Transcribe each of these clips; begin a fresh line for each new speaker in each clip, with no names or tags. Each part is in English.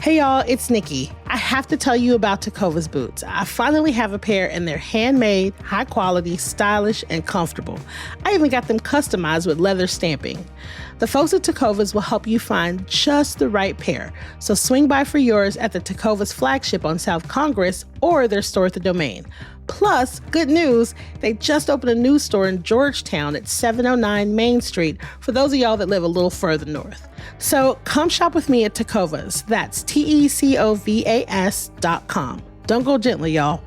Hey y'all, it's Nikki. I have to tell you about Tecovas boots. I finally have a pair and they're handmade, high quality, stylish, and comfortable. I even got them customized with leather stamping. The folks at Tecovas will help you find just the right pair. So swing by for yours at the Tecovas flagship on South Congress or their store at the Domain. Plus, good news, they just opened a new store in Georgetown at 709 Main Street for those of y'all that live a little further north. So come shop with me at Tecovas. That's TECOVAS.com. Don't go gently, y'all.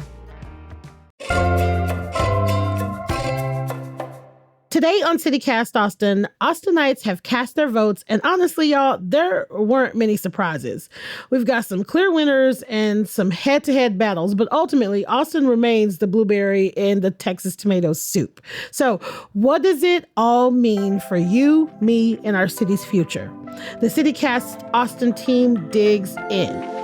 Today on CityCast Austin, Austinites have cast their votes, and honestly, y'all, there weren't many surprises. We've got some clear winners and some head-to-head battles, but ultimately, Austin remains the blueberry in the Texas tomato soup. So what does it all mean for you, me, and our city's future? The CityCast Austin team digs in.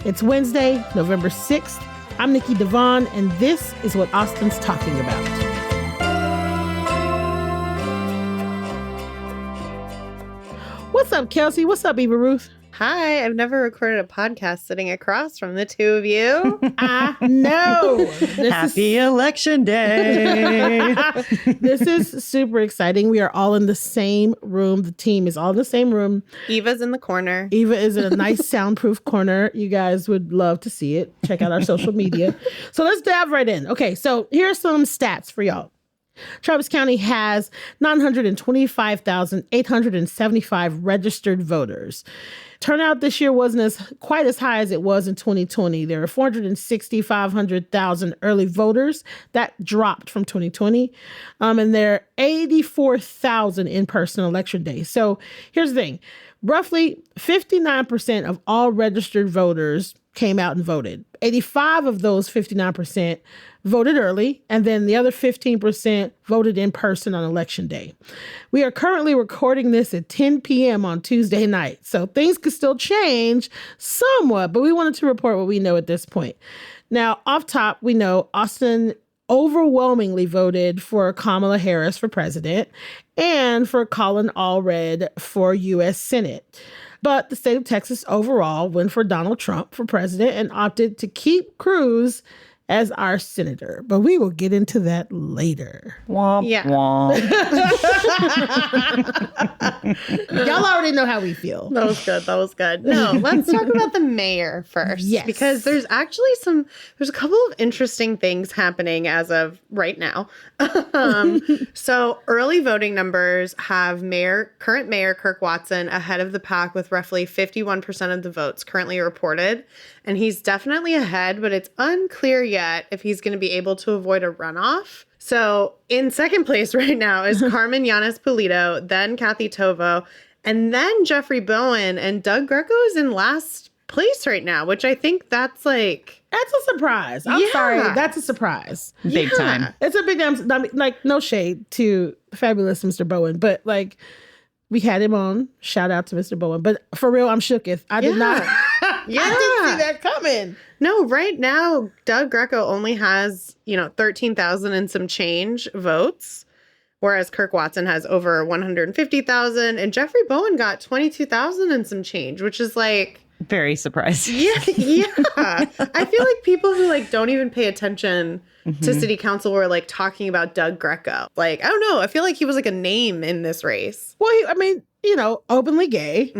It's Wednesday, November 6th. I'm Nikki Devon, and this is what Austin's talking about. What's up, Kelsey? What's up, Eva Ruth?
Hi, I've never recorded a podcast sitting across from the two of you.
I know.
Happy Election Day.
This is super exciting. We are all in the same room. The team is all in the same room.
Eva's in the corner.
Eva is in a nice soundproof corner. You guys would love to see it. Check out our social media. So let's dive right in. Okay, so here are some stats for y'all. Travis County has 925,875 registered voters. Turnout this year wasn't quite as high as it was in 2020. There are 465,000 early voters. That dropped from 2020. And there are 84,000 in-person election days. So here's the thing. Roughly 59% of all registered voters came out and voted. 85 of those 59% voted early, and then the other 15% voted in person on election day. We are currently recording this at 10 p.m. on Tuesday night, so things could still change somewhat, but we wanted to report what we know at this point. Now, off top, we know Austin overwhelmingly voted for Kamala Harris for president and for Colin Allred for U.S. Senate. But the state of Texas overall went for Donald Trump for president and opted to keep Cruz as our senator. But we will get into that later.
Womp,
Yeah.
womp.
Y'all already know how we feel.
That was good. That was good. No, let's talk about the mayor first.
Yes.
Because there's actually there's a couple of interesting things happening as of right now. So early voting numbers have current mayor Kirk Watson ahead of the pack with roughly 51% of the votes currently reported. And he's definitely ahead, but it's unclear yet if he's going to be able to avoid a runoff. So in second place right now is Carmen Yanis Pulido, then Kathy Tovo, and then Jeffrey Bowen, and Doug Greco is in last place right now, which I think that's like...
That's a surprise. I'm sorry. That's a surprise.
Big time.
It's a big damn, I mean, like, no shade to fabulous Mr. Bowen, but like, we had him on. Shout out to Mr. Bowen. But for real, I'm shooketh. I did not.
Yeah.
I didn't see that coming.
No, right now, Doug Greco only has, 13,000 and some change votes, whereas Kirk Watson has over 150,000, and Jeffrey Bowen got 22,000 and some change, which is like...
Very surprising.
Yeah. I feel like people who like don't even pay attention to city council were like talking about Doug Greco. Like, I don't know. I feel like he was like a name in this race.
Well, openly gay,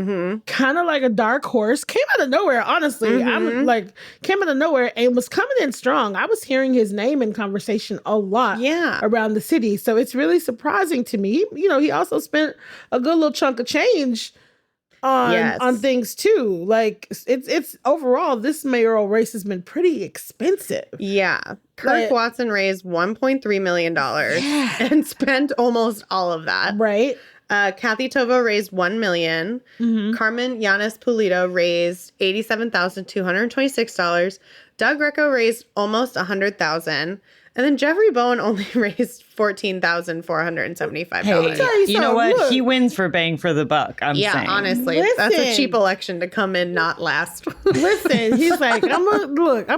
kind of like a dark horse, came out of nowhere, honestly. I'm like, came out of nowhere and was coming in strong. I was hearing his name in conversation a lot around the city. So it's really surprising to me. He also spent a good little chunk of change on things too. Like it's overall, this mayoral race has been pretty expensive.
Yeah. Kirk Watson raised $1.3 million and spent almost all of that.
Right.
Kathy Tovo raised $1 million. Carmen Yanis Pulido raised $87,226. Doug Greco raised almost $100,000. And then Jeffrey Bowen only raised $14,475.
Hey,
you know what? Look. He wins for bang for the buck, I'm saying.
Yeah, honestly. That's a cheap election to come in not last.
Listen, he's like, I'm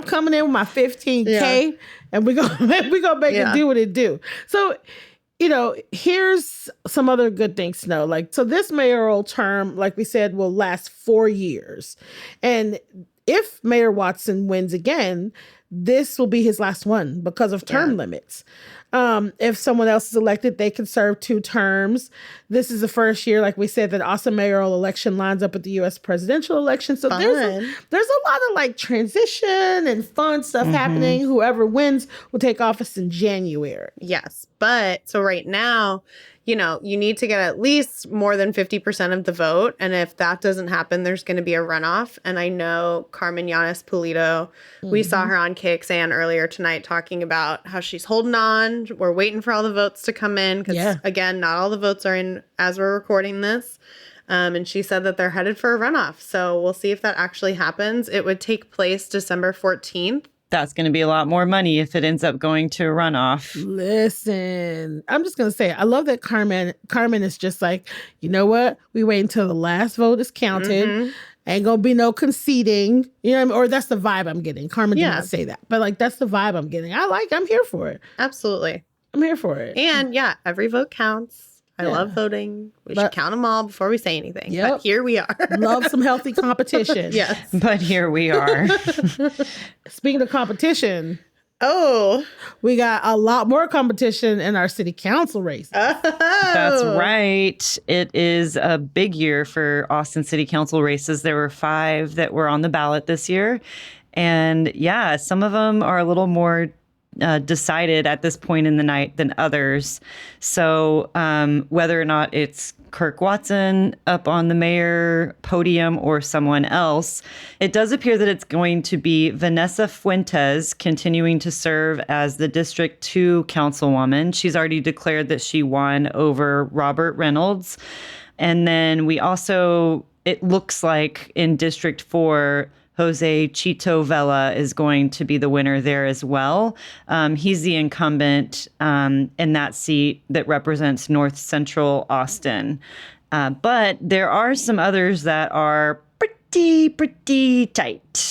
coming in with my $15K and we're gonna make it do what it do. So Here's some other good things to know. Like, so this mayoral term, like we said, will last 4 years. And if Mayor Watson wins again, this will be his last one because of term limits. If someone else is elected, they can serve 2 terms. This is the first year, like we said, that also mayoral election lines up with the U.S. presidential election. So there's a lot of like transition and fun stuff happening. Whoever wins will take office in January.
Yes. But so right now, you need to get at least more than 50% of the vote. And if that doesn't happen, there's going to be a runoff. And I know Carmen Yanis Pulido, we saw her on KXAN earlier tonight talking about how she's holding on. We're waiting for all the votes to come in because, again, not all the votes are in as we're recording this. And she said that they're headed for a runoff. So we'll see if that actually happens. It would take place December 14th.
That's going to be a lot more money if it ends up going to a runoff.
Listen, I'm just going to say, I love that Carmen is just like, you know what? We wait until the last vote is counted. Ain't going to be no conceding. You know what I mean? Or that's the vibe I'm getting. Carmen did not say that. But like, that's the vibe I'm getting. I'm here for it.
Absolutely.
I'm here for it.
And every vote counts. I love voting. We should count them all before we say anything.
Yep.
But here we are.
Love some healthy competition.
Yes.
But here we are.
Speaking of competition.
Oh.
We got a lot more competition in our city council race.
That's right. It is a big year for Austin City Council races. There were 5 that were on the ballot this year. And some of them are a little more decided at this point in the night than others. So whether or not it's Kirk Watson up on the mayor podium or someone else, it does appear that it's going to be Vanessa Fuentes continuing to serve as the District 2 councilwoman. She's already declared that she won over Robert Reynolds. And then we also, it looks like in District 4, Jose Chito Vela is going to be the winner there as well. He's the incumbent in that seat that represents North Central Austin. But there are some others that are pretty tight.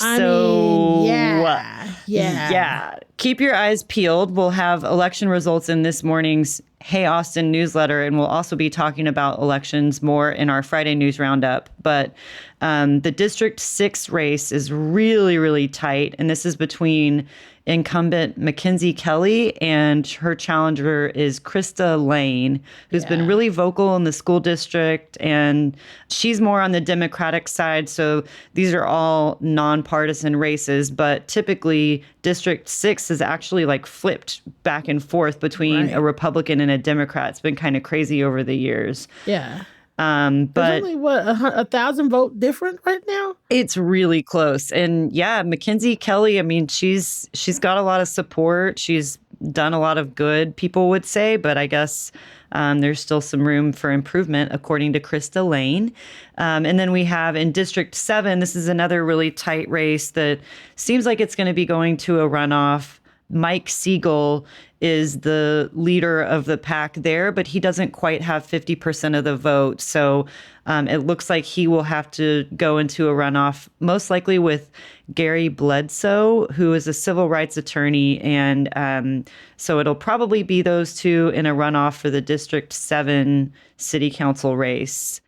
Yeah. Keep your eyes peeled. We'll have election results in this morning's Hey Austin newsletter, and we'll also be talking about elections more in our Friday news roundup. But the District 6 race is really, really tight, and this is between incumbent Mackenzie Kelly and her challenger is Krista Lane, who's been really vocal in the school district, and she's more on the Democratic side. So these are all nonpartisan races, but typically District 6 is actually like flipped back and forth between a Republican and a Democrat. It's been kind of crazy over the years.
Yeah.
But
there's only 1,000 vote different right now.
It's really close. And Mackenzie Kelly, I mean, she's got a lot of support. She's done a lot of good, people would say, but I guess there's still some room for improvement, according to Krista Lane. And then we have in District 7, this is another really tight race that seems like it's going to be going to a runoff. Mike Siegel is the leader of the pack there, but he doesn't quite have 50% of the vote. So it looks like he will have to go into a runoff, most likely with Gary Bledsoe, who is a civil rights attorney. And so it'll probably be those two in a runoff for the District 7 city council race.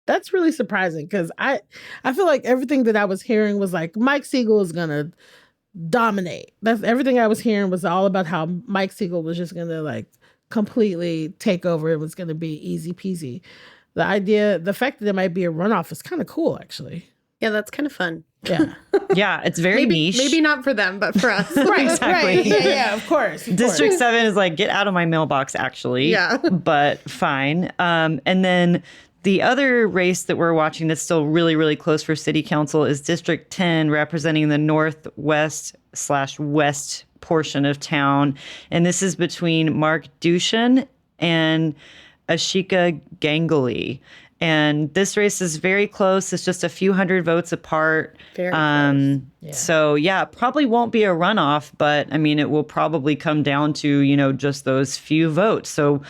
That's really surprising because I feel like everything that I was hearing was like Mike Siegel is going to dominate. That's everything I was hearing was all about how Mike Siegel was just going to like completely take over. It was going to be easy peasy. The fact that there might be a runoff is kind of cool, actually.
Yeah, that's kind of fun.
Yeah.
Yeah, it's very niche.
Maybe not for them, but for us.
Right,
exactly.
Right. Yeah, of course.
District 7 is like, get out of my mailbox, actually.
Yeah.
But fine. And then the other race that we're watching that's still really, really close for city council is District 10, representing the northwest/west portion of town. And this is between Mark Dushan and Ashika Ganguly. And this race is very close. It's just a few hundred votes apart.
Very close.
Yeah.
So, probably won't be a runoff, but I mean, it will probably come down to, just those few votes. So,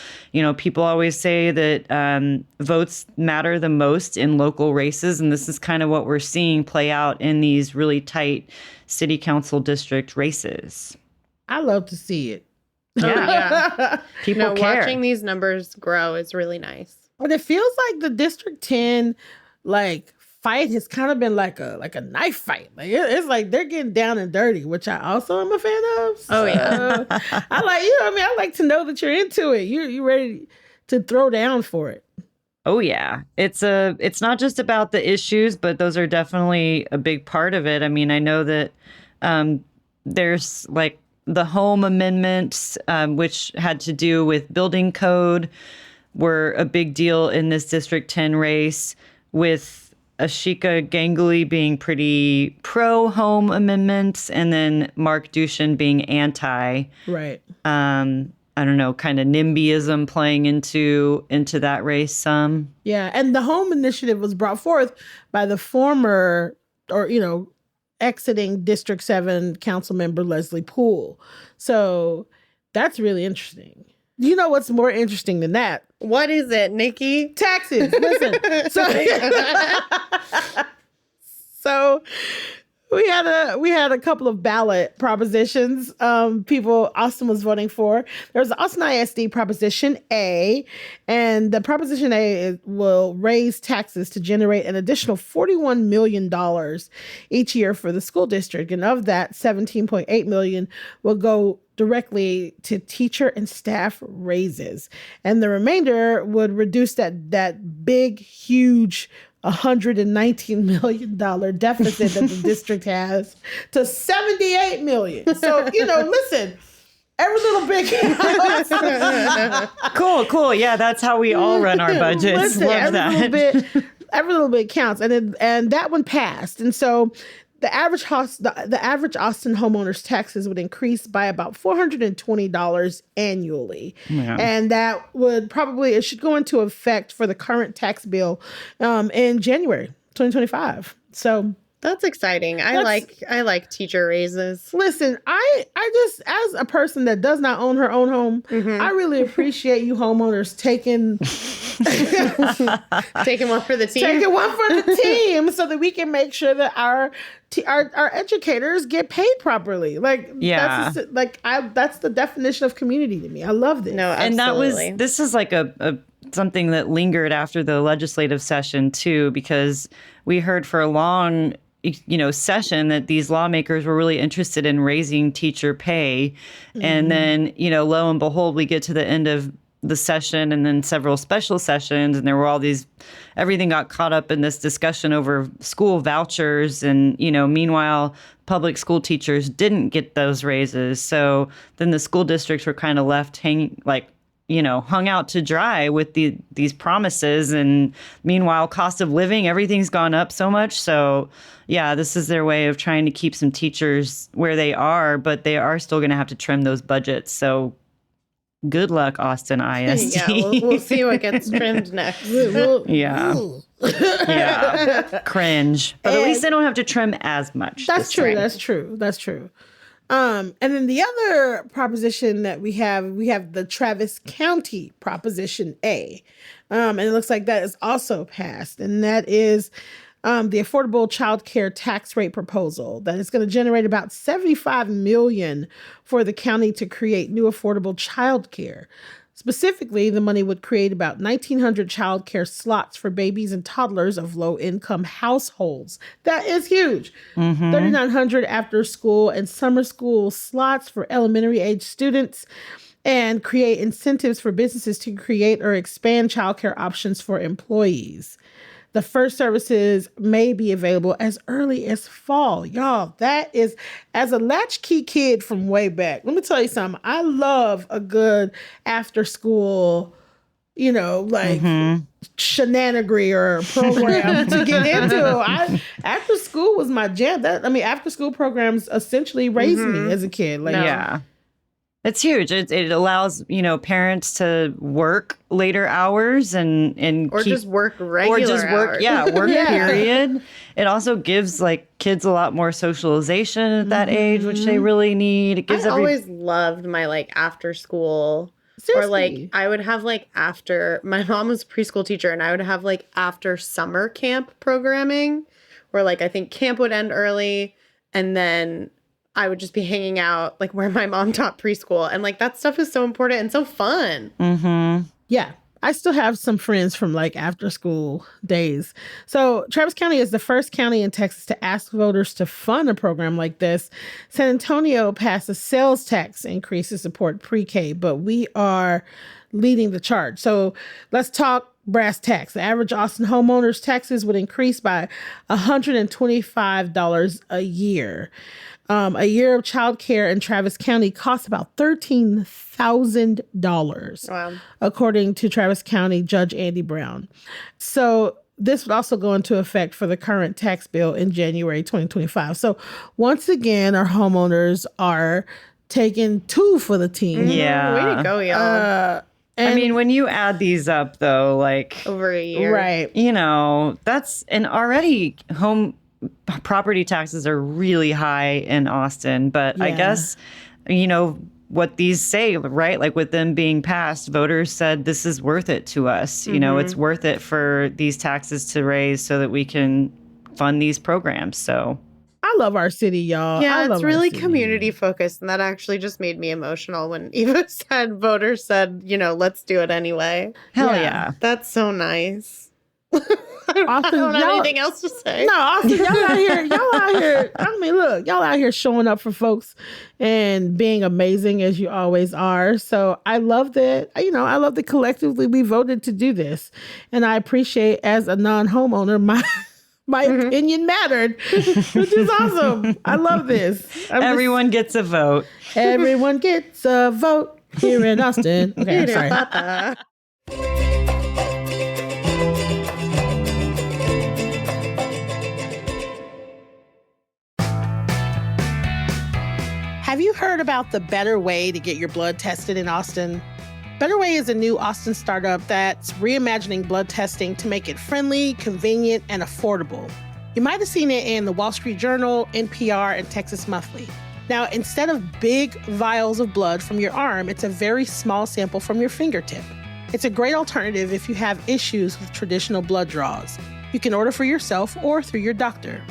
people always say that votes matter the most in local races. And this is kind of what we're seeing play out in these really tight city council district races.
I love to see it.
Yeah. People care.
Watching these numbers grow is really nice.
And it feels like the District 10 like fight has kind of been like a knife fight. Like it's like they're getting down and dirty, which I also am a fan of.
Oh yeah.
I like I like to know that you're into it. You're ready to throw down for it.
Oh yeah. It's not just about the issues, but those are definitely a big part of it. I mean, I know that there's like the home amendments, which had to do with building code, were a big deal in this District 10 race, with Ashika Ganguly being pretty pro home amendments and then Mark Dushin being anti.
Right.
I don't know, kind of NIMBYism playing into that race some.
Yeah, and the home initiative was brought forth by the former, or exiting District 7 council member Leslie Poole. So that's really interesting. You know what's more interesting than that?
What is it, Nikki?
Taxes. Listen. So we had a couple of ballot propositions. Austin was voting for. There's the Austin ISD Proposition A, and the Proposition A will raise taxes to generate an additional $41 million each year for the school district, and of that, $17.8 million will go directly to teacher and staff raises, and the remainder would reduce that big, huge $119 million deficit that the district has to $78 million. So, listen, every little bit counts.
Cool. Yeah, that's how we all run our budgets.
Listen,
Love that.
Every little bit counts. And that one passed. And so the average Austin homeowner's taxes would increase by about $420 annually. Yeah. And that it should go into effect for the current tax bill in January 2025. So
that's exciting. I like teacher raises.
Listen, I just, as a person that does not own her own home, I really appreciate you homeowners taking
one for the team.
Taking one for the team so that we can make sure that our educators get paid properly. Like,
yeah,
that's the definition of community to me. I love this.
No, absolutely.
And this is like a something that lingered after the legislative session too, because we heard for a long session that these lawmakers were really interested in raising teacher pay. And then, lo and behold, we get to the end of the session and then several special sessions, and there were everything got caught up in this discussion over school vouchers. And, meanwhile, public school teachers didn't get those raises. So then the school districts were kind of left hanging, hung out to dry with these promises. And meanwhile, cost of living, everything's gone up so much. So yeah, this is their way of trying to keep some teachers where they are, but they are still going to have to trim those budgets. So good luck, Austin ISD.
Yeah, we'll see what gets trimmed next.
Yeah. Cringe. But at least they don't have to trim as much.
That's true. That's true. And then the other proposition that we have the Travis County Proposition A. And it looks like that is also passed. And that is the affordable child care tax rate proposal that is going to generate about $75 million for the county to create new affordable child care. Specifically, the money would create about 1,900 child care slots for babies and toddlers of low-income households. That is huge. 3,900 after-school and summer school slots for elementary-age students, and create incentives for businesses to create or expand child care options for employees. The first services may be available as early as fall. Y'all, that is, as a latchkey kid from way back, let me tell you something. I love a good after school, shenanigans or program to get into. After school was my jam. After school programs essentially raised me as a kid.
Yeah. It's huge. It allows, parents to work later hours and
just work regular hours.
Work period. It also gives kids a lot more socialization at that age, which they really need. It gives
always loved my after school. Seriously. Or I would have after, my mom was a preschool teacher, and I would have after summer camp programming where I think camp would end early, and then I would just be hanging out like where my mom taught preschool. And like that stuff is so important and so fun.
Mm-hmm.
Yeah. I still have some friends from like after school days. So Travis County is the first county in Texas to ask voters to fund a program like this. San Antonio passed a sales tax increase to support pre-K, but we are leading the charge. So let's talk brass tacks. The average Austin homeowner's taxes would increase by $125 a year. A year of childcare in Travis County costs about $13,000,
Wow.
according to Travis County Judge Andy Brown. So this would also go into effect for the current tax bill in January 2025. So once again, our homeowners are taking two for the team.
Yeah.
Way to go, y'all.
I mean, when you add these up, though, like,
Over a year.
Right.
you know, and already home property taxes are really high in Austin. But I
Yeah.
guess, you know, what these say, right? Like with them being passed, voters said this is worth it to us. You know, it's worth it for these taxes to raise so that we can fund these programs. So
I love our city, y'all. I
Yeah,
love
it's
our
really
city.
community focused. And that actually just made me emotional when Eva said, voters said, you know, let's do it anyway.
hell
Yeah.
yeah.
That's so nice. I
Austin,
don't have
y'all-
anything else to say.
No, Austin, y'all out here. I mean, look, y'all out here showing up for folks and being amazing as you always are. So I love that, you know, I love that collectively we voted to do this. And I appreciate, as a non-homeowner, my opinion mattered, which is awesome. I love this.
Everyone gets a vote.
Everyone gets a vote here in Austin. Okay, I'm sorry. Have you heard about the Better Way to get your blood tested in Austin? Better Way is a new Austin startup that's reimagining blood testing to make it friendly, convenient, and affordable. You might have seen it in the Wall Street Journal, NPR, and Texas Monthly. Now, instead of big vials of blood from your arm, it's a very small sample from your fingertip. It's a great alternative if you have issues with traditional blood draws. You can order for yourself or through your doctor.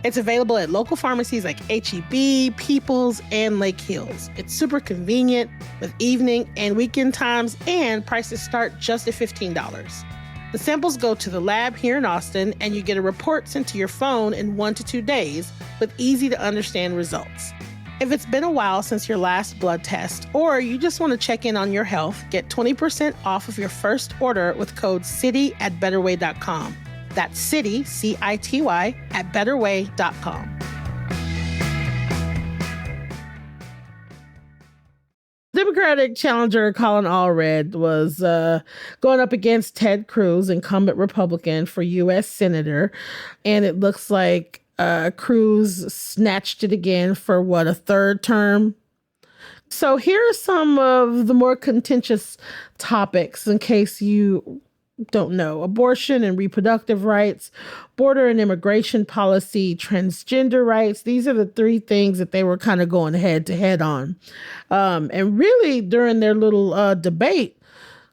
It's available at local pharmacies like H-E-B, Peoples, and Lake Hills. It's super convenient with evening and weekend times, and prices start just at $15. The samples go to the lab here in Austin, and you get a report sent to your phone in 1 to 2 days with easy-to-understand results. If it's been a while since your last blood test, or you just want to check in on your health, get 20% off of your first order with code CITY at betterway.com. That's CITY, C-I-T-Y, at betterway.com. Democratic challenger Colin Allred was going up against Ted Cruz, incumbent Republican for U.S. Senator. And it looks like Cruz snatched it again for a third term? So here are some of the more contentious topics in case you don't know: abortion and reproductive rights, border and immigration policy, transgender rights. These are the three things that they were kind of going head to head on. And really during their little debate,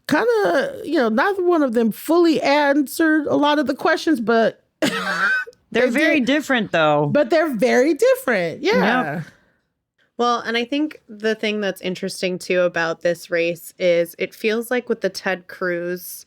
kind of, you know, neither one of them fully answered a lot of the questions, but
They're very different, though.
But they're very different. Yeah.
Yep.
Well, and I think the thing that's interesting too about this race is it feels like with the Ted Cruz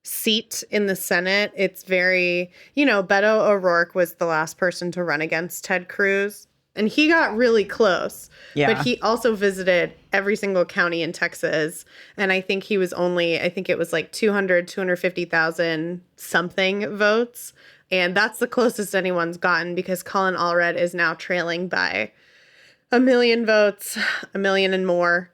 seat in the Senate, it's very, you know, Beto O'Rourke was the last person to run against Ted Cruz, and he got really close.
Yeah.
But he also visited every single county in Texas, and I think he was only, I think it was like 250,000 something votes, and that's the closest anyone's gotten because Colin Allred is now trailing by 1 million votes, 1 million and more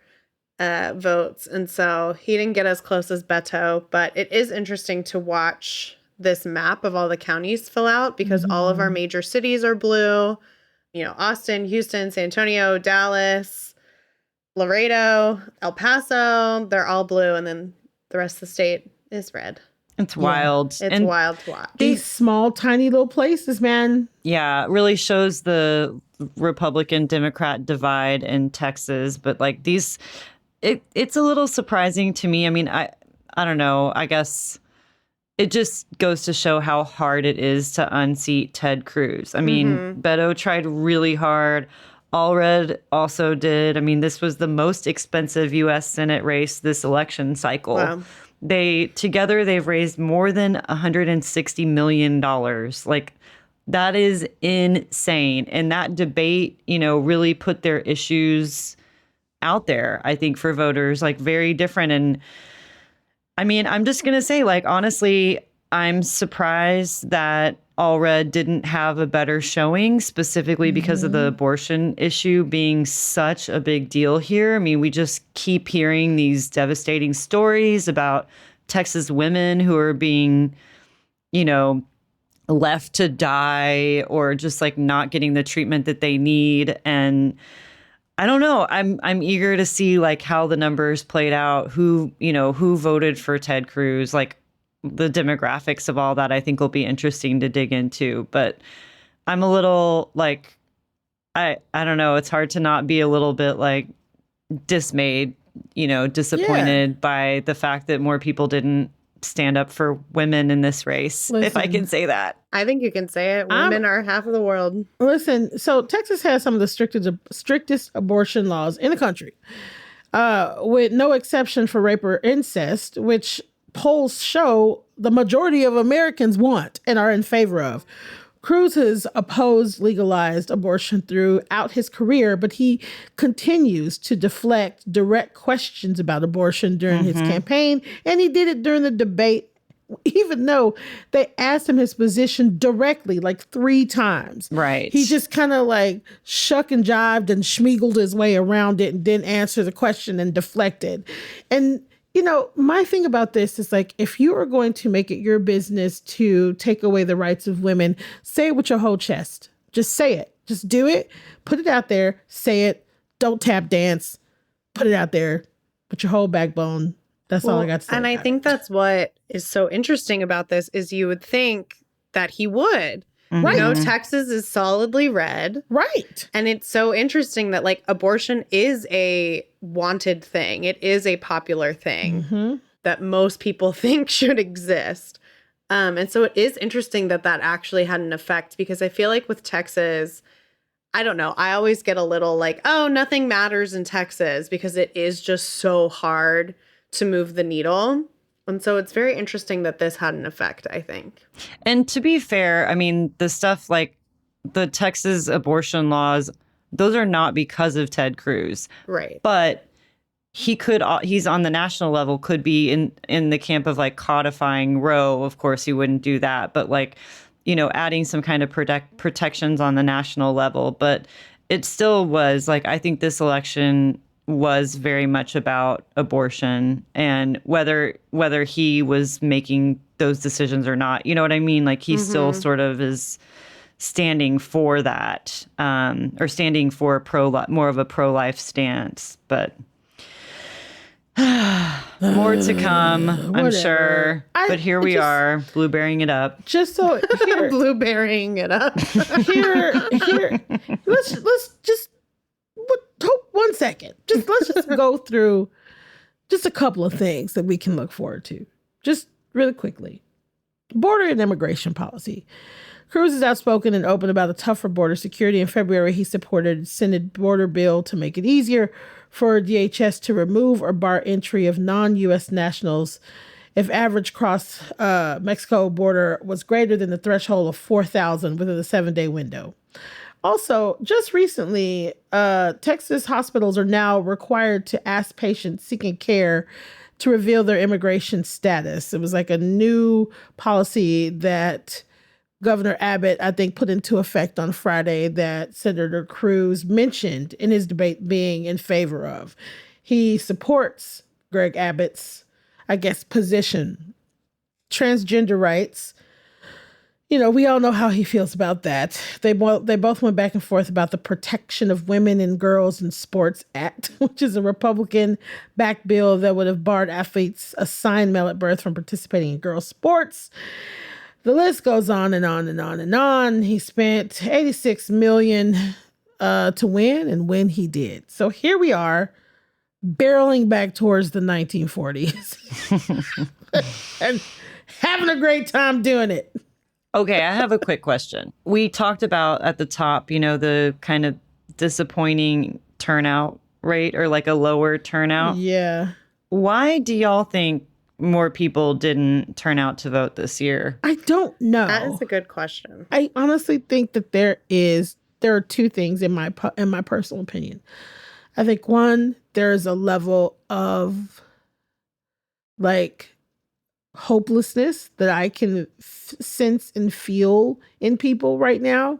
votes. And so he didn't get as close as Beto, but it is interesting to watch this map of all the counties fill out because all of our major cities are blue. You know, Austin, Houston, San Antonio, Dallas, Laredo, El Paso, they're all blue. And then the rest of the state is red.
It's wild.
It's wild to watch.
These small, tiny little places, man.
Yeah, it really shows the Republican Democrat divide in Texas. But like these, it's a little surprising to me. I mean, I don't know. I guess it just goes to show how hard it is to unseat Ted Cruz. I mean, Beto tried really hard. Allred also did. I mean, this was the most expensive U.S. Senate race this election cycle.
Wow.
They've raised more than $160 million. Like, that is insane. And that debate, really put their issues out there, I think, for voters, like very different. And I mean, I'm just going to say, like, honestly, I'm surprised that Allred didn't have a better showing, specifically because of the abortion issue being such a big deal here. I mean, we just keep hearing these devastating stories about Texas women who are being, left to die or just like not getting the treatment that they need. And I don't know. I'm eager to see like how the numbers played out, who voted for Ted Cruz, like the demographics of all that. I think will be interesting to dig into, but I'm a little like, I don't know. It's hard to not be a little bit like dismayed, disappointed by the fact that more people didn't stand up for women in this race, if I can say that.
I think you can say it. Women are half of the world.
Listen, so Texas has some of the strictest abortion laws in the country, with no exception for rape or incest, which polls show the majority of Americans want and are in favor of. Cruz has opposed legalized abortion throughout his career, but he continues to deflect direct questions about abortion during his campaign, and he did it during the debate, even though they asked him his position directly like 3 times.
Right.
He just kind of like shuck and jived and schmiegled his way around it and didn't answer the question and deflected. And my thing about this is like, if you are going to make it your business to take away the rights of women, say it with your whole chest. Just say it. Just do it. Put it out there. Say it. Don't tap dance. Put it out there. Put your whole backbone. That's all I got to say.
And I think that's what is so interesting about this is you would think that he would.
Right.
Texas is solidly red.
Right.
And it's so interesting that like abortion is a wanted thing. It is a popular thing that most people think should exist. And so it is interesting that actually had an effect, because I feel like with Texas, I don't know, I always get a little like, oh, nothing matters in Texas, because it is just so hard to move the needle. And so it's very interesting that this had an effect, I think.
And to be fair, I mean, the stuff like the Texas abortion laws, those are not because of Ted Cruz.
Right.
But he's on the national level, could be in the camp of like codifying Roe. Of course, he wouldn't do that. But like, adding some kind of protections on the national level. But it still was like, I think this election was very much about abortion, and whether he was making those decisions or not, you know what I mean? Like he still sort of is standing for that, or standing for more of a pro-life stance. But more to come, I'm sure. But here we are, blueberrying it up.
Just so here,
Blueberrying it up.
here. Let's just. One second. Let's just go through just a couple of things that we can look forward to. Just really quickly. Border and immigration policy. Cruz is outspoken and open about a tougher border security. In February, he supported a Senate border bill to make it easier for DHS to remove or bar entry of non-U.S. nationals if average cross Mexico border was greater than the threshold of 4,000 within the 7-day window. Also, just recently, Texas hospitals are now required to ask patients seeking care to reveal their immigration status. It was like a new policy that Governor Abbott, I think, put into effect on Friday that Senator Cruz mentioned in his debate being in favor of. He supports Greg Abbott's, position. Transgender rights. We all know how he feels about that. They both went back and forth about the Protection of Women and Girls in Sports Act, which is a Republican-backed bill that would have barred athletes assigned male at birth from participating in girls' sports. The list goes on and on and on and on. He spent $86 million to win, and win he did. So here we are, barreling back towards the 1940s and having a great time doing it.
Okay, I have a quick question. We talked about at the top, the kind of disappointing turnout rate or like a lower turnout.
Yeah.
Why do y'all think more people didn't turn out to vote this year?
I don't know.
That is a good question.
I honestly think that there are two things in my personal opinion. I think one, there's a level of like hopelessness that I can sense and feel in people right now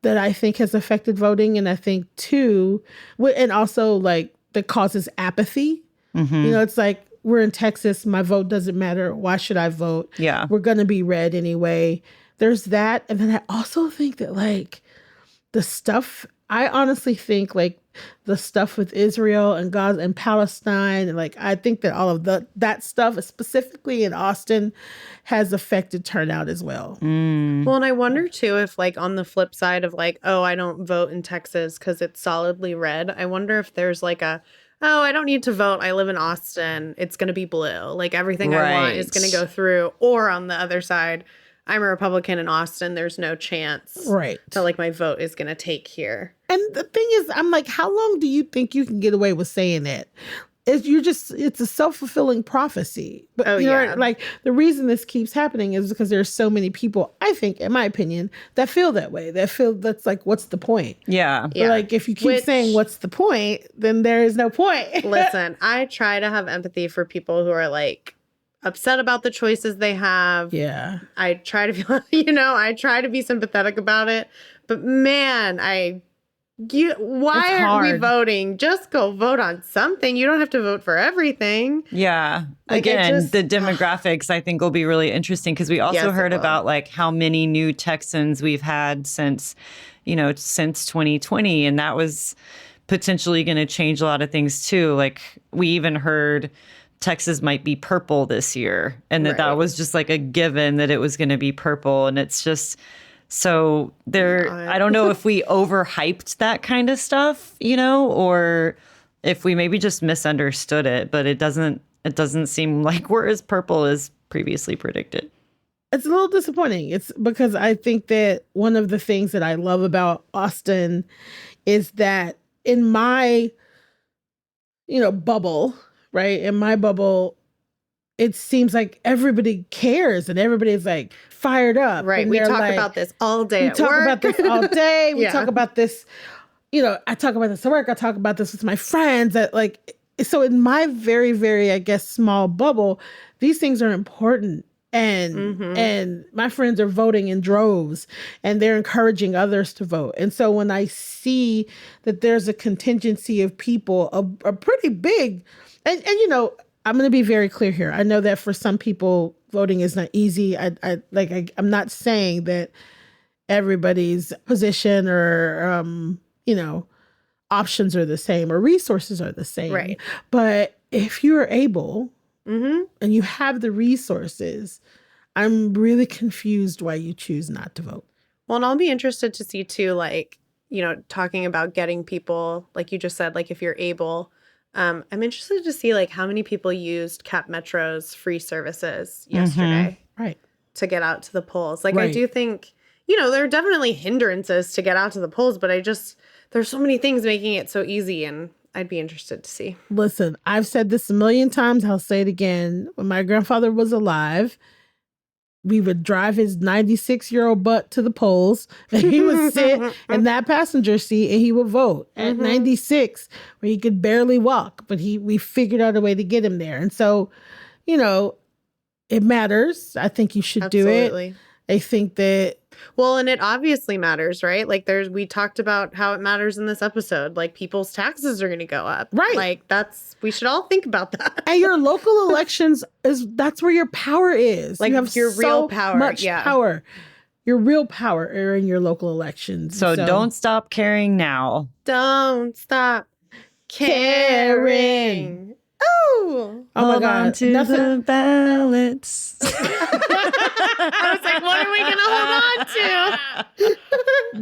that I think has affected voting. And I think two, and also like that causes apathy. You know, it's like, we're in Texas. My vote doesn't matter. Why should I vote?
Yeah.
We're going to be red anyway. There's that. And then I also think that like the stuff, I honestly think like the stuff with Israel and Gaza and Palestine, and like I think that all of that stuff, specifically in Austin, has affected turnout as well.
Well, and I wonder too if like on the flip side of like, oh, I don't vote in Texas because it's solidly red. I wonder if there's like oh, I don't need to vote. I live in Austin. It's going to be blue. Like everything I want is going to go through. Or on the other side, I'm a Republican in Austin. There's no chance that like my vote is going to take here.
And the thing is, I'm like, how long do you think you can get away with saying that? It's a self-fulfilling prophecy. But you know, like the reason this keeps happening is because there's so many people, I think, in my opinion, that feel that way. That's like, what's the point?
Yeah.
But like, if you keep saying what's the point, then there is no point.
Listen, I try to have empathy for people who are like upset about the choices they have.
Yeah.
I try to feel, I try to be sympathetic about it. But man, why aren't we voting? Just go vote on something. You don't have to vote for everything.
Yeah.
Like,
again, the demographics I think will be really interesting because we also heard about like how many new Texans we've had since 2020. And that was potentially going to change a lot of things too. Like we even heard Texas might be purple this year and that was just like a given that it was going to be purple. And it's just... So I don't know if we overhyped that kind of stuff, or if we maybe just misunderstood it, but it doesn't seem like we're as purple as previously predicted.
It's a little disappointing. It's because I think that one of the things that I love about Austin is that in my, bubble, right? In my bubble, it seems like everybody cares and everybody's like fired up.
Right. We talk about this all day at work.
We talk about this all day. We talk about this, I talk about this at work. I talk about this with my friends. So in my very, very, I guess, small bubble, these things are important. And my friends are voting in droves and they're encouraging others to vote. And so when I see that there's a contingency of people, a pretty big, and I'm going to be very clear here. I know that for some people, voting is not easy. I'm not saying that everybody's position or, options are the same or resources are the same.
Right.
But if you are able and you have the resources, I'm really confused why you choose not to vote.
Well, and I'll be interested to see too, like, talking about getting people, like you just said, like if you're able. I'm interested to see like how many people used Cap Metro's free services yesterday to get out to the polls. Like I do think, there are definitely hindrances to get out to the polls, but there's so many things making it so easy and I'd be interested to see.
Listen, I've said this a million times. I'll say it again. When my grandfather was alive, we would drive his 96-year-old butt to the polls and he would sit in that passenger seat and he would vote at 96 where he could barely walk, but we figured out a way to get him there. And so, it matters. I think you should do it. I think that.
Well, and it obviously matters, right? Like we talked about how it matters in this episode. Like people's taxes are going to go up.
Right.
Like we should all think about that.
And your local elections that's where your power is.
Like
you have
your real power.
Much power. Your real power are in your local elections.
So don't stop caring now.
Don't stop caring. Oh
my God. To the ballots.
I was like, what are we going to hold on to?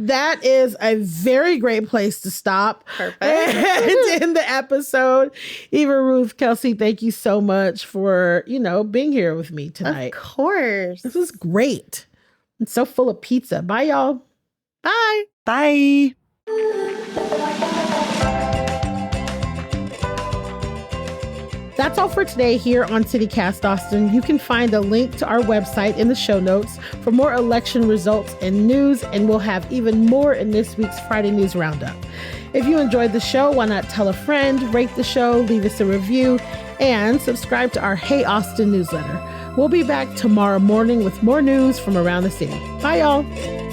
That is a very great place to stop.
Perfect.
And in the episode, Eva Ruth Kelsey, thank you so much for, being here with me tonight.
Of course.
This is great. It's so full of pizza. Bye, y'all.
Bye.
Bye.
that's all for today here on CityCast Austin. You can find a link to our website in the show notes for more election results and news, and we'll have even more in this week's Friday News Roundup. If you enjoyed the show, why not tell a friend, rate the show, leave us a review, and subscribe to our Hey Austin newsletter. We'll be back tomorrow morning with more news from around the city. Bye, y'all.